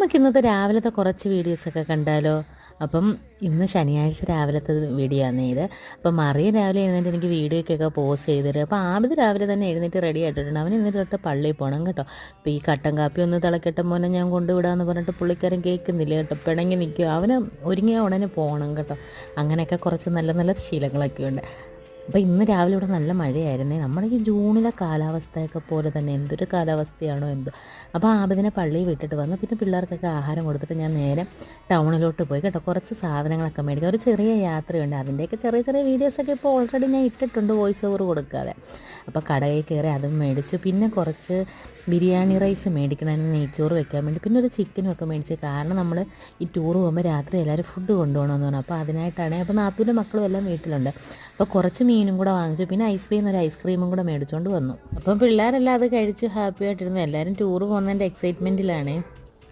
നമുക്ക് ഇന്നത്തെ രാവിലത്തെ കുറച്ച് വീഡിയോസൊക്കെ കണ്ടാലോ? അപ്പം ഇന്ന് ശനിയാഴ്ച രാവിലത്തെ വീഡിയോ ആണ് ഇത്. അപ്പം മറിയ രാവിലെ എഴുന്നേറ്റ് എനിക്ക് വീഡിയോയ്ക്കൊക്കെ പോസ്റ്റ് ചെയ്തിട്ട്, അപ്പോൾ ആബിദ് രാവിലെ തന്നെ എഴുന്നേറ്റ് റെഡി ആയിട്ടുണ്ട്. അവൻ ഇന്നിട്ട് തൊട്ട് പള്ളിയിൽ പോകണം കേട്ടോ. അപ്പോൾ ഈ കട്ടൻ കാപ്പി ഒന്ന് തിളക്കട്ടെ മോനെ, ഞാൻ കൊണ്ടുവിടാമെന്ന് പറഞ്ഞിട്ട് പുള്ളിക്കാരൻ കേൾക്കുന്നില്ല കേട്ടോ, പിണങ്ങി നിൽക്കുക. അവന് ഒരുങ്ങിയ ഉടനെ പോകണം കേട്ടോ. അങ്ങനെയൊക്കെ കുറച്ച് നല്ല നല്ല ശീലങ്ങളൊക്കെ ഉണ്ട്. അപ്പോൾ ഇന്ന് രാവിലെ ഇവിടെ നല്ല മഴയായിരുന്നേ. നമ്മുടെ ഈ ജൂണിലെ കാലാവസ്ഥയൊക്കെ പോലെ തന്നെ എന്തൊരു കാലാവസ്ഥയാണോ എന്തോ. അപ്പോൾ ആബിദിനെ പള്ളിയിൽ വിട്ടിട്ട് വന്നു. പിന്നെ പിള്ളേർക്കൊക്കെ ആഹാരം കൊടുത്തിട്ട് ഞാൻ നേരെ ടൗണിലോട്ട് പോയി കേട്ടോ. കുറച്ച് സാധനങ്ങളൊക്കെ മേടിക്കുക. ഒരു ചെറിയ യാത്രയുണ്ട്, അതിൻ്റെയൊക്കെ ചെറിയ ചെറിയ വീഡിയോസൊക്കെ ഇപ്പോൾ ഓൾറെഡി ഞാൻ ഇട്ടിട്ടുണ്ട് വോയിസ് ഓവർ കൊടുക്കാതെ. അപ്പോൾ കടയിൽ കയറി അതും മേടിച്ചു. പിന്നെ കുറച്ച് ബിരിയാണി റൈസ് മേടിക്കുന്നതിന് നെയ്ച്ചോറ് വെക്കാൻ വേണ്ടി, പിന്നെ ഒരു ചിക്കനും ഒക്കെ മേടിച്ചു. കാരണം നമ്മൾ ഈ ടൂർ പോകുമ്പോൾ രാത്രി എല്ലാവരും ഫുഡ് കൊണ്ടുപോകണമെന്ന് പറഞ്ഞു. അപ്പോൾ അതിനായിട്ടാണ്. അപ്പോൾ നാത്തൂൻ്റെ മക്കളും എല്ലാം വീട്ടിലുണ്ട്. അപ്പോൾ കുറച്ച് മീനും കൂടെ വാങ്ങിച്ചു. പിന്നെ ഒരു ഐസ്ക്രീമും കൂടെ മേടിച്ചുകൊണ്ട് വന്നു. അപ്പം പിള്ളേരെല്ലാം അത് കഴിച്ച് ഹാപ്പി ആയിട്ടിരുന്നു. എല്ലാവരും ടൂർ പോകുന്നതിൻ്റെ എക്സൈറ്റ്മെൻറ്റിലാണ്.